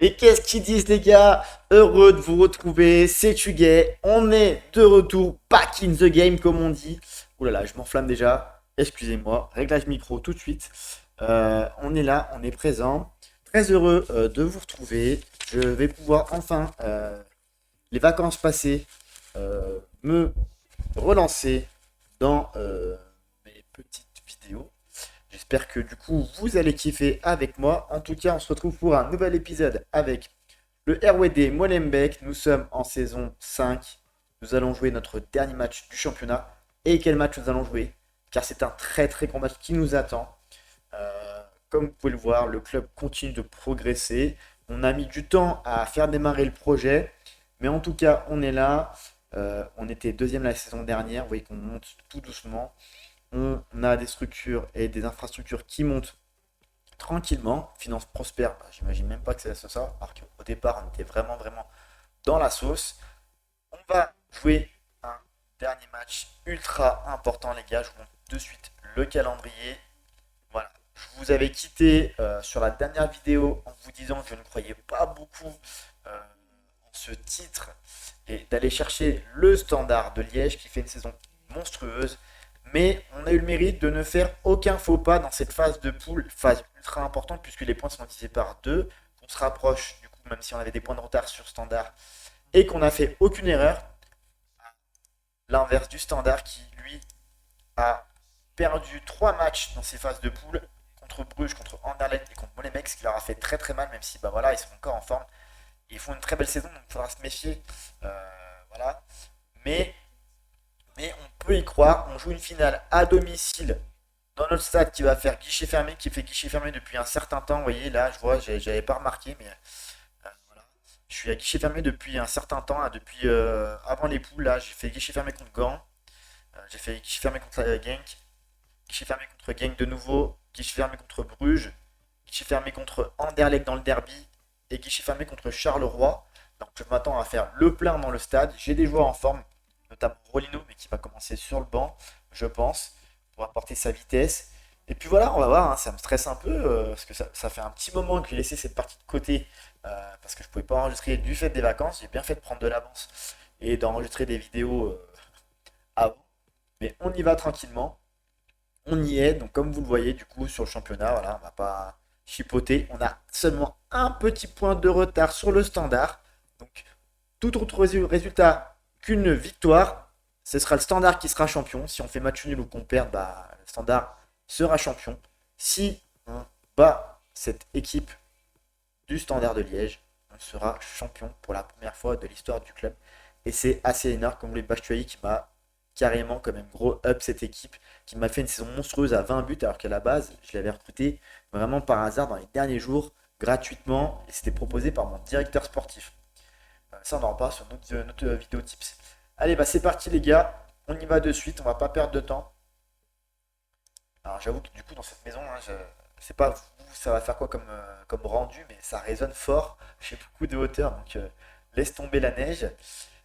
Et qu'est-ce qu'ils disent les gars? Heureux de vous retrouver, c'est Tugay. On est de retour, back in the game comme on dit. Ouh là là, je m'enflamme déjà. Excusez-moi, réglage micro tout de suite. On est là, on est présent. Très heureux de vous retrouver. Je vais pouvoir enfin, les vacances passées, me relancer dans mes petites vidéos. J'espère que du coup vous allez kiffer avec moi. En tout cas, on se retrouve pour un nouvel épisode avec le RWD Molenbeek. Nous sommes en saison 5. Nous allons jouer notre dernier match du championnat. Et quel match nous allons jouer? Car c'est un très très grand match qui nous attend. Comme vous pouvez le voir, le club continue de progresser. On a mis du temps à faire démarrer le projet. Mais en tout cas, on est là. On était deuxième la saison dernière. Vous voyez qu'on monte tout doucement. On a des structures et des infrastructures qui montent tranquillement. Finance prospère, bah, j'imagine même pas que c'est ça. Alors qu'au départ, on était vraiment, vraiment dans la sauce. On va jouer un dernier match ultra important, les gars. Je vous montre de suite le calendrier. Voilà. Je vous avais quitté sur la dernière vidéo en vous disant que je ne croyais pas beaucoup en ce titre et d'aller chercher le Standard de Liège qui fait une saison monstrueuse. Mais on a eu le mérite de ne faire aucun faux pas dans cette phase de poule, phase ultra importante puisque les points sont divisés par deux. On se rapproche, du coup, même si on avait des points de retard sur Standard, et qu'on n'a fait aucune erreur. L'inverse du Standard qui, lui, a perdu 3 matchs dans ces phases de poule contre Bruges, contre Anderlecht et contre Molenbeek, ce qui leur a fait très très mal, même si bah voilà, ils sont encore en forme. Ils font une très belle saison, donc il faudra se méfier. Voilà. Mais, mais on peut y croire. On joue une finale à domicile dans notre stade qui va faire guichet fermé, qui fait guichet fermé depuis un certain temps. Vous voyez, là, je vois, j'avais pas remarqué, mais voilà. Je suis à guichet fermé depuis un certain temps, là, depuis avant les poules. Là, j'ai fait guichet fermé contre Gand, j'ai fait guichet fermé contre Genk, guichet fermé contre Genk de nouveau, guichet fermé contre Bruges, guichet fermé contre Anderlecht dans le derby et guichet fermé contre Charleroi. Donc je m'attends à faire le plein dans le stade. J'ai des joueurs en forme, notamment Rolino, mais qui va commencer sur le banc, je pense, pour apporter sa vitesse. Et puis voilà, on va voir, hein, ça me stresse un peu, parce que ça fait un petit moment que j'ai laissé cette partie de côté, parce que je ne pouvais pas enregistrer du fait des vacances. J'ai bien fait de prendre de l'avance et d'enregistrer des vidéos avant. Mais on y va tranquillement. On y est, donc comme vous le voyez, du coup, sur le championnat, voilà, on va pas chipoter. On a seulement un petit point de retard sur le Standard. Donc, tout autre résultat qu'une victoire, ce sera le Standard qui sera champion. Si on fait match nul ou qu'on perd, bah, le Standard sera champion. Si on bat cette équipe du Standard de Liège, on sera champion pour la première fois de l'histoire du club. Et c'est assez énorme, comme le Bastuaï qui m'a carrément quand même gros up cette équipe, qui m'a fait une saison monstrueuse à 20 buts, alors qu'à la base, je l'avais recruté vraiment par hasard dans les derniers jours, gratuitement, et c'était proposé par mon directeur sportif. Ça, on en reparle sur notre vidéo tips. Allez, bah c'est parti les gars, on y va de suite, on va pas perdre de temps. Alors j'avoue que du coup dans cette maison, hein, je sais pas où ça va faire quoi comme rendu, mais ça résonne fort. J'ai beaucoup de hauteur, donc laisse tomber la neige.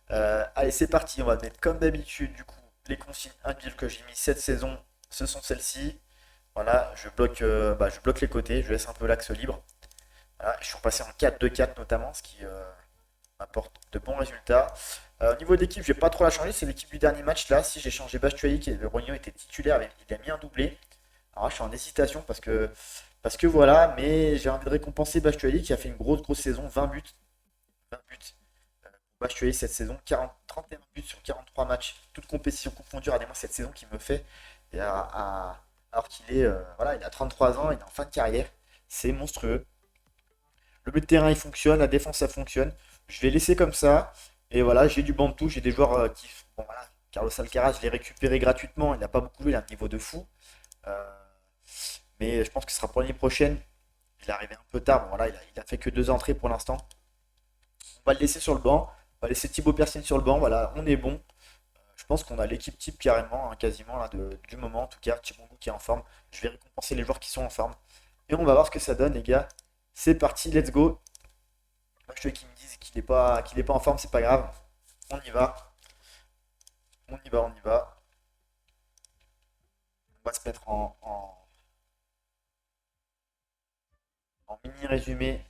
Allez, c'est parti, on va mettre comme d'habitude du coup les consignes individuelles que j'ai mis cette saison, ce sont celles-ci. Voilà, je bloque les côtés, je laisse un peu l'axe libre. Voilà, je suis repassé en 4-2-4 notamment, ce qui m'apporte de bons résultats. Au niveau d'équipe, je vais pas trop la changer, c'est l'équipe du dernier match là. Si j'ai changé Bastuaï, qui le Rogno était titulaire, il a mis un doublé. Alors là, je suis en hésitation parce que voilà, mais j'ai envie de récompenser Bastuaï qui a fait une grosse saison, 20 buts. 20 buts. Bastuaï cette saison, 31 buts sur 43 matchs, toute compétition confondue. Regardez-moi cette saison qu'il me fait. Alors qu'il est, voilà, il a 33 ans, il est en fin de carrière. C'est monstrueux. Le milieu de terrain il fonctionne, la défense ça fonctionne. Je vais laisser comme ça. Et voilà, j'ai du banc de touche, j'ai des joueurs qui. Bon voilà, Carlos Alcaraz, je l'ai récupéré gratuitement, il n'a pas beaucoup joué, il a un niveau de fou. Euh, mais je pense que ce sera pour l'année prochaine. Il est arrivé un peu tard, bon, voilà, il a fait que deux entrées pour l'instant. On va le laisser sur le banc. On va laisser Thibaut Persine sur le banc, voilà, on est bon. Je pense qu'on a l'équipe type carrément, hein, quasiment là, du moment en tout cas. Thibaut qui est en forme. Je vais récompenser les joueurs qui sont en forme. Et on va voir ce que ça donne, les gars. C'est parti, let's go. Moi, je veux qu'ils me disent qu'il est pas en forme, c'est pas grave. On y va. On y va, on y va. On va se mettre en mini résumé.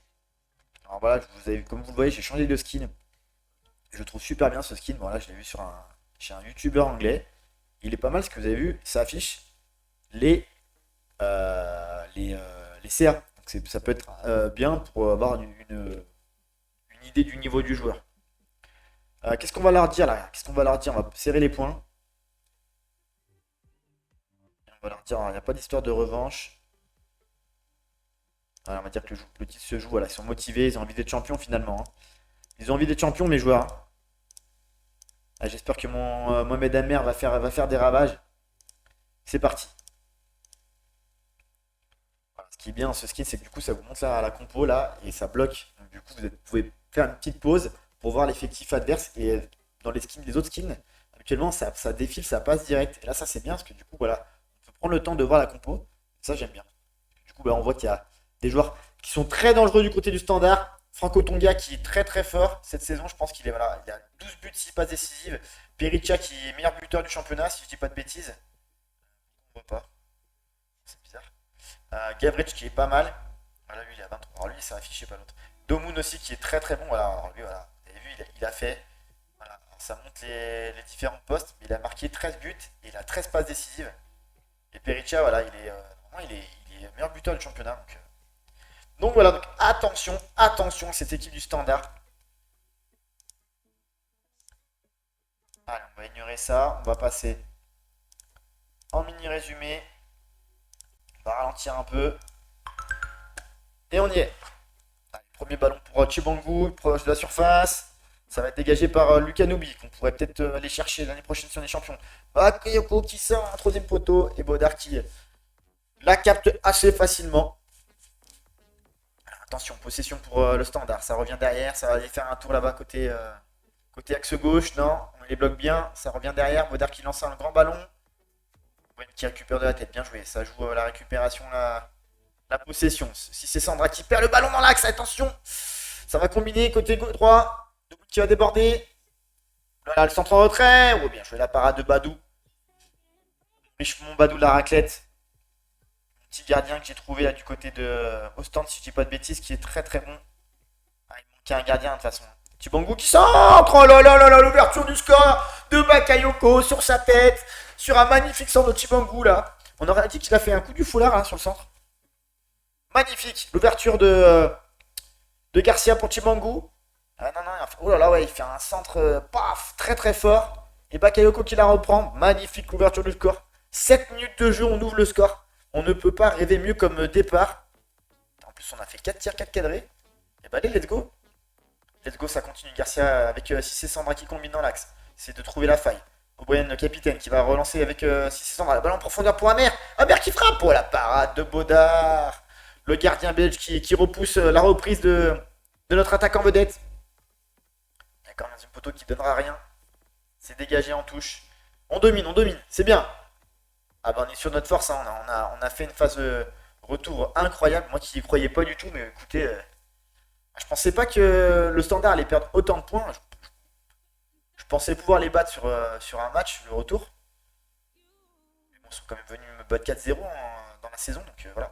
Alors Alors voilà, comme vous le voyez, j'ai changé de skin. Je le trouve super bien ce skin. Voilà, je l'ai vu chez un YouTuber anglais. Il est pas mal, ce que vous avez vu, ça affiche les, les CA. Donc ça peut être bien pour avoir une idée du niveau du joueur. Qu'est-ce qu'on va leur dire là? Qu'est-ce qu'on va leur dire? On va serrer les points. On va leur dire, il n'y a pas d'histoire de revanche. Voilà, on va dire que le titre se joue. Voilà, ils sont motivés, ils ont envie d'être champions finalement, hein. Ils ont envie d'être champions, mes joueurs, hein. Ah, j'espère que mon Mohamed Amer va faire des ravages. C'est parti. Voilà, ce qui est bien dans ce skin, c'est que du coup, ça vous monte la compo là et ça bloque. Donc, du coup, vous pouvez faire une petite pause pour voir l'effectif adverse. Et dans les autres skins, habituellement, ça défile, ça passe direct. Et là, ça, c'est bien parce que du coup, voilà, on peut prendre le temps de voir la compo. Ça, j'aime bien. Du coup, bah, on voit qu'il y a des joueurs qui sont très dangereux du côté du standard. Franco Tonga qui est très très fort cette saison, je pense qu'il est voilà, il a 12 buts, 6 passes décisives. Perica qui est meilleur buteur du championnat, si je dis pas de bêtises. On voit pas, c'est bizarre. Gavric qui est pas mal. Voilà, lui il est à 23. Alors lui il s'est affiché pas l'autre. Domoun aussi qui est très très bon. Voilà, alors lui voilà, vous avez vu, il a fait. Voilà, alors, ça monte les différents postes, mais il a marqué 13 buts et il a 13 passes décisives. Et Perica, voilà, normalement, il est meilleur buteur du championnat. Donc voilà, donc attention, attention, cette équipe du standard. Allez, on va ignorer ça, on va passer en mini résumé. On va ralentir un peu. Et on y est. Allez, premier ballon pour Chibangu, proche de la surface. Ça va être dégagé par Lucas Noubi, qu'on pourrait peut-être aller chercher l'année prochaine si on est champion. Bakayoko qui sort un troisième poteau et Bodar qui la capte assez facilement. Attention, possession pour le standard. Ça revient derrière. Ça va aller faire un tour là-bas côté axe gauche. Non, on les bloque bien. Ça revient derrière. Bodar qui lance un grand ballon. Qui récupère de la tête. Bien joué. Ça joue la récupération, la possession. Si c'est Sandra qui perd le ballon dans l'axe, attention. Ça va combiner côté droit. Double qui va déborder. Là, le centre en retrait. Oh, bien joué la parade de Badou. Richemont Badou la raclette. Petit gardien que j'ai trouvé là du côté de Ostende, si je dis pas de bêtises, qui est très très bon. Ah, il manquait un gardien de toute façon. Chibangu qui centre. Oh là là là là, l'ouverture du score de Bakayoko sur sa tête, sur un magnifique centre de Chibangu là. On aurait dit qu'il a fait un coup du foulard hein, sur le centre. Magnifique, l'ouverture de Garcia pour Chibangu. Ah non non, oh là là ouais, il fait un centre paf, très très fort. Et Bakayoko qui la reprend. Magnifique l'ouverture du score. 7 minutes de jeu, on ouvre le score. On ne peut pas rêver mieux comme départ. En plus, on a fait 4 tirs, 4 cadrés. Et bah allez, let's go. Let's go, ça continue. Garcia avec Cissé Sandra qui combine dans l'axe. C'est de trouver la faille. O'Brien, le capitaine, qui va relancer avec Cissé Sandra. La balle en profondeur pour Amer. Amer qui frappe. Oh la parade de Baudard. Le gardien belge qui repousse la reprise de notre attaquant vedette. Il y a quand même un poteau qui donnera rien. C'est dégagé en touche. On domine, c'est bien. Ah bah on est sur notre force, hein. On a fait une phase retour incroyable. Moi qui n'y croyais pas du tout, mais écoutez, je pensais pas que le standard allait perdre autant de points. Je pensais pouvoir les battre sur un match, le retour. Mais bon, ils sont quand même venus me battre 4-0 dans la saison, donc voilà.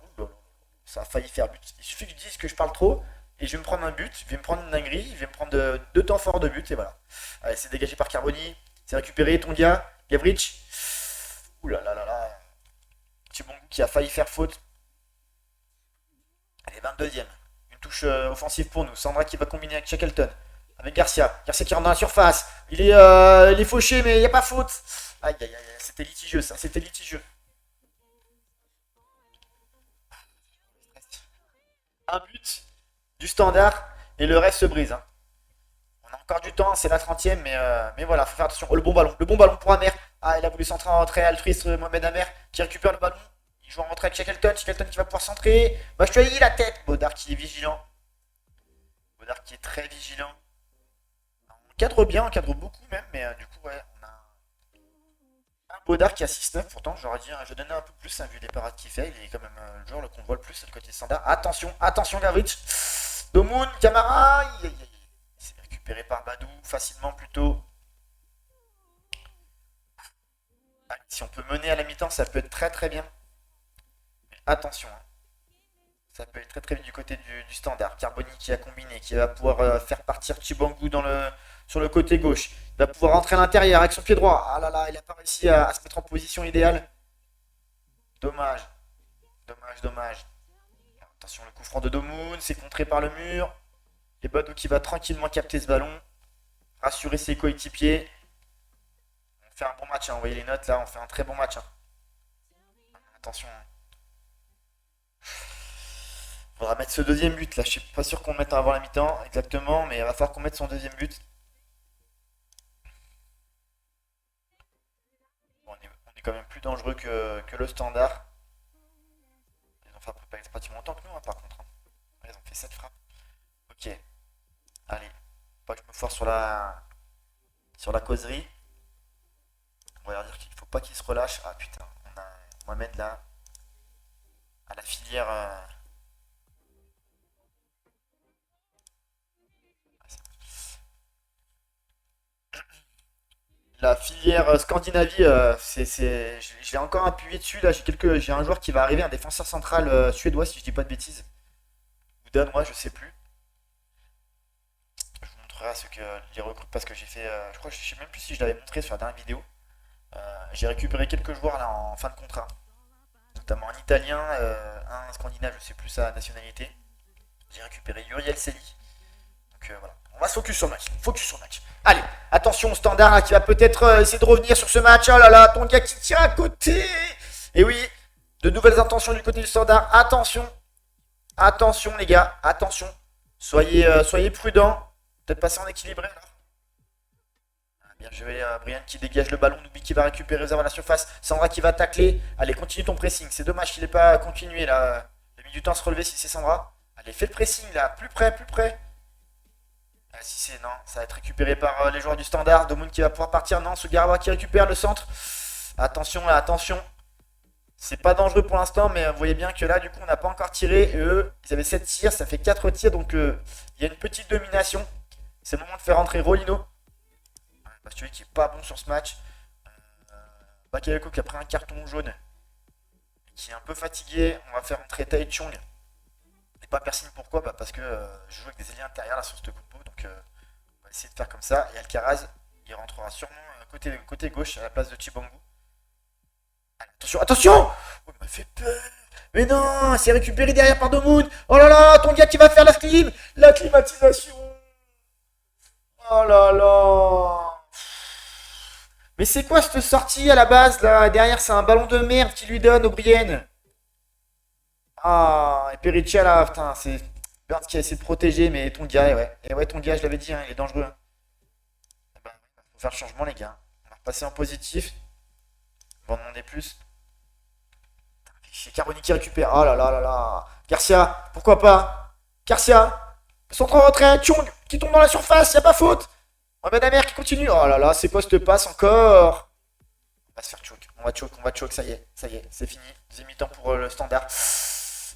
Ça a failli faire but. Il suffit que je dise que je parle trop, et je vais me prendre un but, je vais me prendre une dinguerie, je vais me prendre deux temps forts de but, et voilà. Allez, c'est dégagé par Carboni, c'est récupéré, Tonga, Gavric. Ouh là là là là. Chibangu qui a failli faire faute. Allez, 22e. Une touche offensive pour nous. Sandra qui va combiner avec Shackleton. Avec Garcia. Garcia qui rentre dans la surface. Il est fauché, mais il n'y a pas faute. Aïe, aïe, aïe. C'était litigieux, ça. C'était litigieux. Un but du standard et le reste se brise, hein. On a encore du temps, c'est la 30e, mais voilà, faut faire attention. Oh, le bon ballon. Le bon ballon pour Amer. Ah, il a voulu centrer en retrait. Altruiste Mohamed Amer qui récupère le ballon. Il joue en retrait avec Shackleton. Shackleton qui va pouvoir centrer. Bachoui, la tête. Baudard qui est vigilant. Baudard qui est très vigilant. On cadre bien, on cadre beaucoup même, mais du coup, ouais, on a un Baudard qui a 6-9. Pourtant, j'aurais dit, je donnais un peu plus, hein, vu les parades qu'il fait. Il est quand même le joueur qu'on voit le plus, le côté standard. Attention, attention, Gavric. Domoun, Camara. C'est récupéré par Badou facilement plutôt. Si on peut mener à la mi-temps, ça peut être très très bien. Mais attention, hein. Ça peut être très très vite du côté du standard. Carboni qui a combiné, qui va pouvoir faire partir Chibangu sur le côté gauche. Il va pouvoir rentrer à l'intérieur avec son pied droit. Ah là là, il n'a pas réussi à se mettre en position idéale. Dommage. Dommage, dommage. Attention, le coup franc de Domoun, c'est contré par le mur. Et Badou qui va tranquillement capter ce ballon. Rassurer ses coéquipiers. On fait un bon match, hein. Vous voyez les notes là, on fait un très bon match, hein. Attention, hein. Faudra mettre ce deuxième but là. Je suis pas sûr qu'on le mette avant la mi-temps exactement, mais il va falloir qu'on mette son deuxième but. Bon, on est quand même plus dangereux que le standard. Ils ont frappé pratiquement autant que nous, hein, par contre, hein. Ils ont fait 7 frappes. Ok, allez. Pas que je me foire sur la causerie. On va leur dire qu'il faut pas qu'il se relâche. Ah putain, on a Mohamed là à la filière. La filière Scandinavie, je l'ai encore appuyé dessus. Là, j'ai un joueur qui va arriver, un défenseur central suédois, si je dis pas de bêtises. Ou danois, je sais plus. Je vous montrerai ce que les recrutes parce que j'ai fait. Je crois, je sais même plus si je l'avais montré sur la dernière vidéo. J'ai récupéré quelques joueurs là en fin de contrat, notamment un Italien, un Scandinave, je sais plus sa nationalité. J'ai récupéré Uriel Seli. Donc voilà. On va se focus sur le match. Focus sur le match. Allez, attention au standard là, qui va peut-être essayer de revenir sur ce match. Oh là là, ton gars qui tient à côté. Et oui, de nouvelles intentions du côté du standard. Attention. Attention les gars. Attention. Soyez prudents. Peut-être passer en équilibré là. Bien joué, Brian qui dégage le ballon. Nubi qui va récupérer à la surface. Sandra qui va tacler. Allez, continue ton pressing. C'est dommage qu'il n'ait pas continué là. Il a mis du temps à se relever si c'est Sandra. Allez, fais le pressing là. Plus près, plus près. Ah, si c'est non, ça va être récupéré par les joueurs du standard. Domoun qui va pouvoir partir. Non, Sugarawa qui récupère le centre. Attention là, attention. C'est pas dangereux pour l'instant, mais vous voyez bien que là, du coup, on n'a pas encore tiré. Et eux, ils avaient 7 tirs, ça fait 4 tirs. Donc il y a une petite domination. C'est le moment de faire rentrer Rolino. Bastui qui est pas bon sur ce match. Bakayoko qui a pris un carton jaune. Qui est un peu fatigué. On va faire rentrer Tai Chong. Et pas Persine, pourquoi bah parce que je joue avec des ailiers intérieurs là sur ce compo. Donc on va essayer de faire comme ça. Et Alcaraz, il rentrera sûrement côté gauche à la place de Chibangu. Attention, attention. Oh, il m'a fait peur. Mais non, c'est récupéré derrière par Domoun. Oh là là, ton gars qui va faire la climatisation. Oh là là. Mais c'est quoi cette sortie à la base là? Derrière, c'est un ballon de merde qui lui donne O'Brien. Ah, et Pericia là, putain, c'est Burns qui a essayé de protéger, mais Tondia, ouais. Et ouais, Tondia, je l'avais dit, hein, il est dangereux, hein. Eh ben, faut faire le changement, les gars. On va repasser en positif. On va en demander plus. C'est Carboni qui récupère. Oh là là là là. Garcia, pourquoi pas? Garcia, centre en retrait. Chong qui tombe dans la surface, y a pas faute. Mohamed Amer qui continue. Oh là là, c'est post-passe encore. On va se faire choke. On va choke, ça y est, c'est fini. Deuxième mi-temps pour le standard.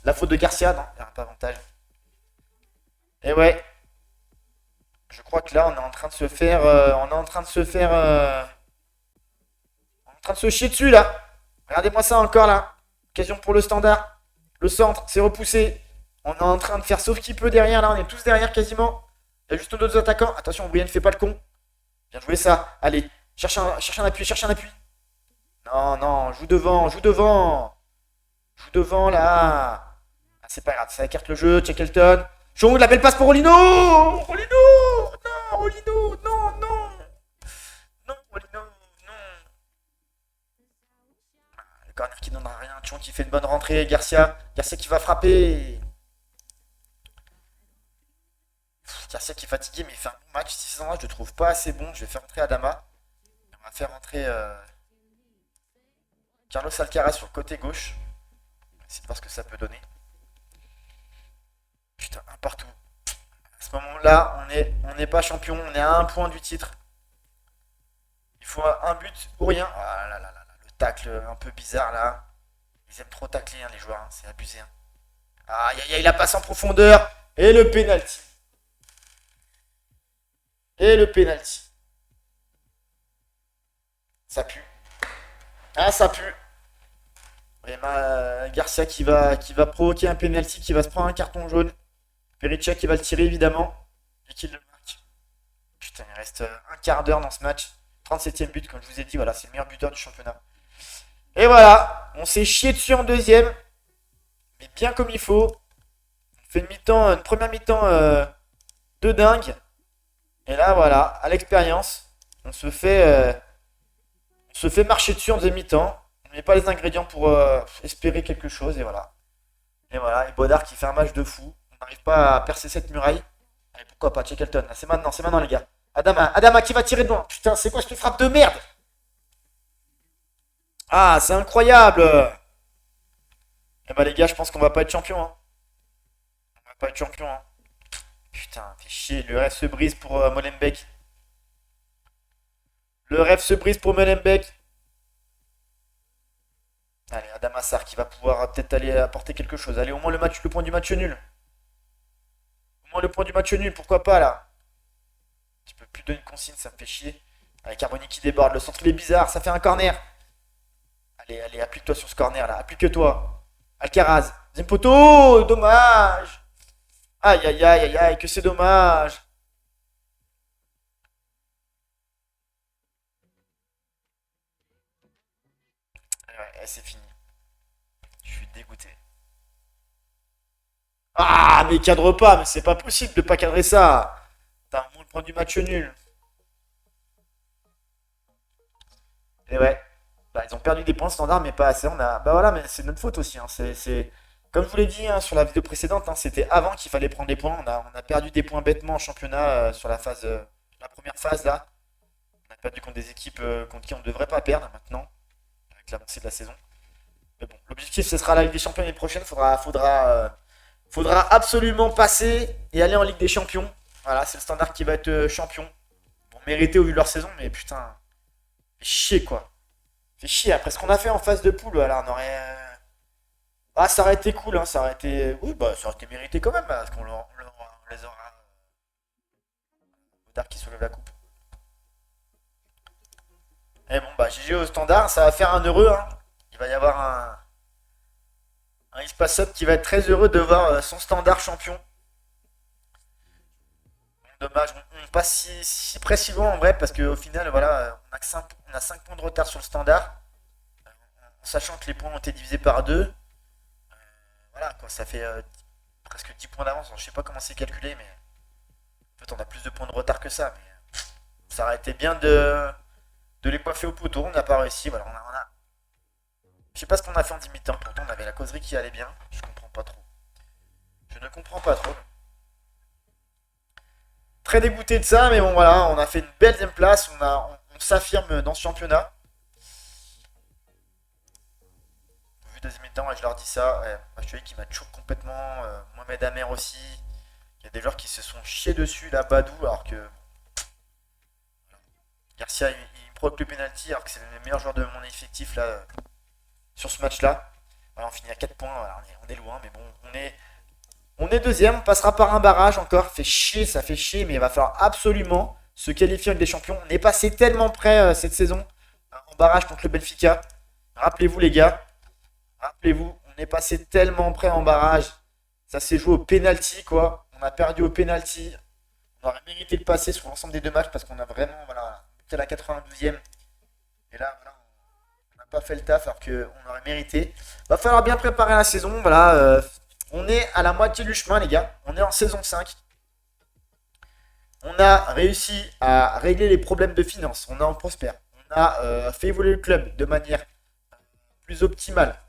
La faute de Garcia, non, il n'y aura pas avantage. Et ouais, je crois que là, on est en train de se faire. On est en train de se faire. On est en train de se chier dessus là. Regardez-moi ça encore là. Occasion pour le standard. Le centre, c'est repoussé. On est en train de faire sauf qui peut derrière là. On est tous derrière quasiment. Il y a juste d'autres attaquants. Attention, Brian ne fait pas le con. Bien joué ça. Allez, cherche un appui, cherche un appui. Non, non, joue devant, joue devant. Joue devant là. Ah, c'est pas grave, ça écarte le jeu. Checkleton. Chong, la belle passe pour Rolino. Rolino. Non, Rolino. Non, non. Non, Rolino. Non. Le corner qui donnera rien. Chong qui fait une bonne rentrée. Garcia. Garcia qui va frapper. Garcia qui est fatigué, mais il fait un bon match. 600, je le trouve pas assez bon. Je vais faire rentrer Adama. On va faire rentrer Carlos Alcaraz sur le côté gauche. On va essayer de voir ce que ça peut donner. Putain, un partout. À ce moment-là, on n'est pas champion. On est à un point du titre. Il faut un but ou rien. Ah là là là là, le tacle un peu bizarre là. Ils aiment trop tacler, hein, les joueurs. Hein, c'est abusé. Hein. Aïe aïe aïe, la passe en profondeur. Et le penalty. Et le penalty. Ça pue. Ah, ça pue. Et Garcia qui va provoquer un penalty, qui va se prendre un carton jaune. Perica qui va le tirer évidemment. Et qui le marque. Putain, il reste un quart d'heure dans ce match. 37e but, comme je vous ai dit, voilà, c'est le meilleur buteur du championnat. Et voilà, on s'est chié dessus en deuxième. Mais bien comme il faut. On fait une première mi-temps de dingue. Et là, voilà, à l'expérience, on se fait marcher dessus en deuxième mi-temps. On ne met pas les ingrédients pour espérer quelque chose. Et voilà. Et voilà, et Bodard qui fait un match de fou. On n'arrive pas à percer cette muraille. Allez, pourquoi pas, Shackleton. C'est maintenant, les gars. Adama qui va tirer de loin. Putain, c'est quoi cette frappe de merde? Ah, c'est incroyable. Eh bah les gars, je pense qu'on va pas être champion. Hein. On va pas être champion. Hein. Putain, fait chier. Le rêve se brise pour Molenbeek. Le rêve se brise pour Molenbeek. Allez, Adama Sarr qui va pouvoir peut-être aller apporter quelque chose. Allez, au moins le point du match nul. Au moins le point du match nul, pourquoi pas là? Tu peux plus donner une consigne, ça me fait chier. Allez, Carboni qui déborde, le centre il est bizarre, ça fait un corner. Allez, allez, applique-toi sur ce corner là, applique-toi. Alcaraz, deuxième poteau, dommage. Aïe, aïe, aïe, aïe, aïe, que c'est dommage. Ouais, c'est fini. Je suis dégoûté. Ah, mais cadre pas, mais c'est pas possible de pas cadrer ça. T'as un le point du match nul. Et ouais. Bah, ils ont perdu des points standards, mais pas assez. Bah voilà, mais c'est notre faute aussi. Hein. Comme je vous l'ai dit hein, sur la vidéo précédente, hein, c'était avant qu'il fallait prendre des points. On a perdu des points bêtement en championnat sur la première phase là. On a perdu contre des équipes contre qui on ne devrait pas perdre maintenant, avec l'avancée de la saison. Mais bon, l'objectif ce sera la Ligue des Champions l'année prochaine. Faudra absolument passer et aller en Ligue des Champions. Voilà, c'est le standard qui va être champion. Bon, mérité au vu de leur saison, mais putain, fait chier quoi. Fait chier. Après ce qu'on a fait en phase de poule, voilà, on aurait. Ah, ça aurait été cool, hein, ça aurait été. Oui, bah, ça aurait été mérité quand même, parce on les aura. Godard qui soulève la coupe. Et bon, bah, GG au standard, ça va faire un heureux, hein. Il va y avoir un Espace Up qui va être très heureux de voir son standard champion. Dommage, on passe si loin en vrai, parce qu'au final, voilà, on a 5 points de retard sur le standard, sachant que les points ont été divisés par 2. Voilà, quoi, ça fait presque 10 points d'avance. Je sais pas comment c'est calculé, mais en fait, on a plus de points de retard que ça. Mais ça aurait été bien de les coiffer au poteau. On n'a pas réussi. Voilà, je sais pas ce qu'on a fait en 10 mi-temps. Pourtant, on avait la causerie qui allait bien. Je comprends pas trop. Je ne comprends pas trop. Très dégoûté de ça, mais bon, voilà, on a fait une belle deuxième place. On s'affirme dans ce championnat. Vu deuxième mi-temps, et je leur dis ça. Ouais, je te dis qu'il m'a toujours complètement. Mohamed Amer aussi. Il y a des joueurs qui se sont chiés dessus, là, Badou, alors que Garcia, il provoque le penalty, alors que c'est le meilleur joueur de mon effectif, là, sur ce match-là. Voilà, on finit à 4 points, voilà, on est loin, mais bon, on est deuxième, on passera par un barrage encore. Ça fait chier, mais il va falloir absolument se qualifier avec des champions. On est passé tellement près cette saison en barrage contre le Benfica. Rappelez-vous, les gars, rappelez-vous, on est passé tellement près en barrage. Ça s'est joué au penalty, quoi. On a perdu au penalty. On aurait mérité de passer sur l'ensemble des deux matchs parce qu'on a vraiment, voilà, buté à la 92e. Et là, voilà, on n'a pas fait le taf alors qu'on aurait mérité. Va falloir bien préparer la saison. Voilà, on est à la moitié du chemin, les gars. On est en saison 5. On a réussi à régler les problèmes de finances. On est en prospère. On a fait évoluer le club de manière plus optimale.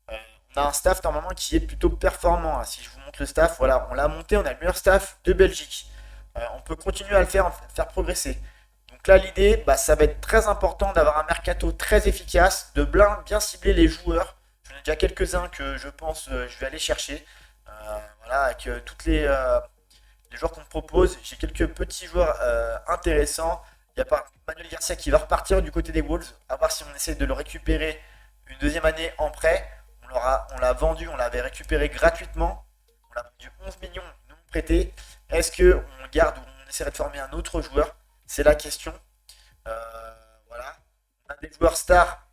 Euh, on a un staff normalement qui est plutôt performant. Hein. Si je vous montre le staff, voilà, on l'a monté. On a le meilleur staff de Belgique. On peut continuer à le faire progresser. Donc là, l'idée, bah, ça va être très important d'avoir un mercato très efficace, de bien cibler les joueurs. J'en ai déjà quelques-uns que je pense je vais aller chercher. Voilà, avec toutes les joueurs qu'on me propose. J'ai quelques petits joueurs intéressants. Il y a pas Manuel Garcia qui va repartir du côté des Wolves. À voir si on essaie de le récupérer une deuxième année en prêt. On l'a vendu, on l'avait récupéré gratuitement. On l'a vendu 11 millions, nous prêté. Est-ce qu'on garde ou on essaierait de former un autre joueur? C'est la question. Voilà. On a des joueurs stars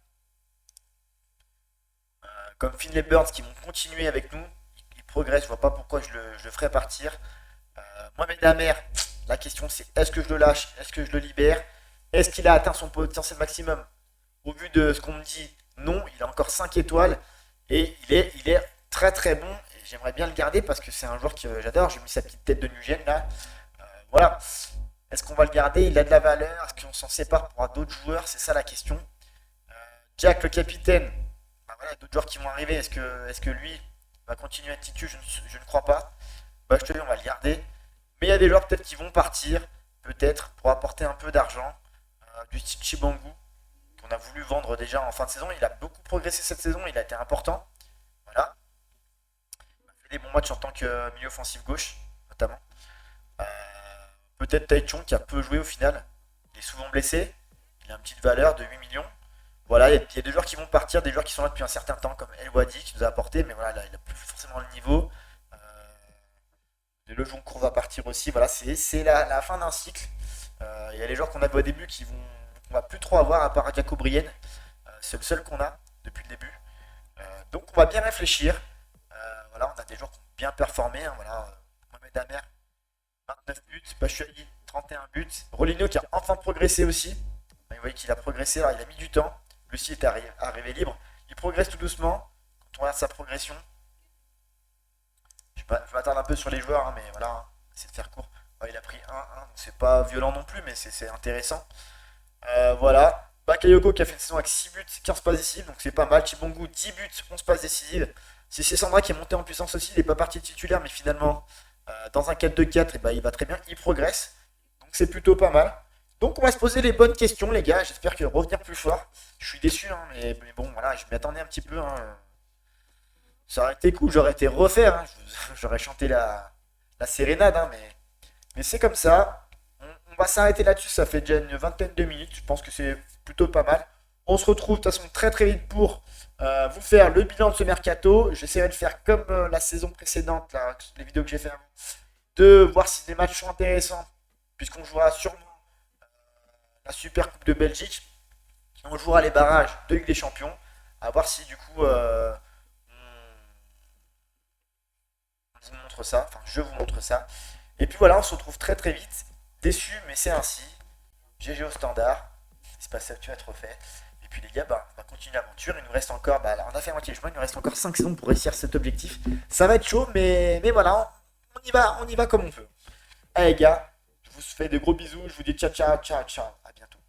comme Finlay Burns qui vont continuer avec nous. Ils progressent, je vois pas pourquoi je le ferais partir. Mohamed Amer, la question c'est est-ce que je le lâche, est-ce que je le libère, est-ce qu'il a atteint son potentiel maximum? Au vu de ce qu'on me dit, non, il a encore 5 étoiles et il est très très bon. Et j'aimerais bien le garder parce que c'est un joueur que j'adore. J'ai mis sa petite tête de Nugent là. Voilà. Est-ce qu'on va le garder? Il a de la valeur. Est-ce qu'on s'en sépare pour d'autres joueurs? C'est ça la question. Euh, Jack, le capitaine, bah voilà, d'autres joueurs qui vont arriver. Est-ce que lui va continuer à être titu? Je ne crois pas. Bah, je te dis, on va le garder. Mais il y a des joueurs peut-être qui vont partir, peut-être, pour apporter un peu d'argent. Du style Chibangu, qu'on a voulu vendre déjà en fin de saison. Il a beaucoup progressé cette saison, il a été important. Voilà. Il a fait des bons matchs en tant que milieu offensif gauche, notamment. Euh, Peut-être Taichung qui a peu joué au final. Il est souvent blessé. Il a une petite valeur de 8 millions. Voilà, il y a des joueurs qui vont partir, des joueurs qui sont là depuis un certain temps, comme El Wadi qui nous a apporté, mais voilà, là, il n'a plus forcément le niveau. Euh, le Joncourt va partir aussi. Voilà, c'est la fin d'un cycle. Il y a les joueurs qu'on avait au début qu'on va plus trop avoir, à part Jaco Brien. C'est le seul qu'on a depuis le début. Donc on va bien réfléchir. Voilà, on a des joueurs qui ont bien performé. Hein, voilà, Mohamed Amer, 29 buts. Bachuali, 31 buts. Rolinho qui a enfin progressé aussi. Vous voyez qu'il a progressé, alors il a mis du temps. Lucie est arrivé libre. Il progresse tout doucement. Quand on regarde sa progression, je m'attarde un peu sur les joueurs, hein, mais voilà, hein, c'est de faire court. Ouais, il a pris 1-1, donc c'est pas violent non plus, mais c'est intéressant. Voilà. Bakayoko qui a fait une saison avec 6 buts, 15 passes décisives, donc c'est pas mal. Chibongu, 10 buts, 11 passes décisives. C'est Sandra qui est monté en puissance aussi, il n'est pas parti titulaire, mais finalement, dans un 4-2-4, et ben, il va très bien, il progresse. Donc c'est plutôt pas mal. Donc on va se poser les bonnes questions, les gars. J'espère que revenir plus fort. Je suis déçu, hein, mais bon, voilà, je m'y attendais un petit peu. Hein. Ça aurait été cool, j'aurais été refaire. Hein. J'aurais chanté la sérénade, hein, mais c'est comme ça. On va s'arrêter là-dessus. Ça fait déjà une vingtaine de minutes. Je pense que c'est plutôt pas mal. On se retrouve de toute façon très très vite pour vous faire le bilan de ce mercato. J'essaierai de faire comme la saison précédente, là, les vidéos que j'ai fait avant, de voir si les matchs sont intéressants, puisqu'on jouera sûrement la Super Coupe de Belgique. On jouera les barrages de Ligue des Champions. À voir si du coup on vous montre ça. Enfin, je vous montre ça. Et puis voilà, on se retrouve très très vite. Déçu, mais c'est ainsi. GG au standard. Il se passe tu vas être refait. Et puis les gars, bah, on va continuer l'aventure. Il nous reste encore, bah, on a fait moitié chemin, il nous reste encore 5 saisons pour réussir cet objectif. Ça va être chaud, mais voilà, on y va comme on peut. Allez les gars, je vous fais de gros bisous. Je vous dis ciao ciao ciao ciao. À bientôt.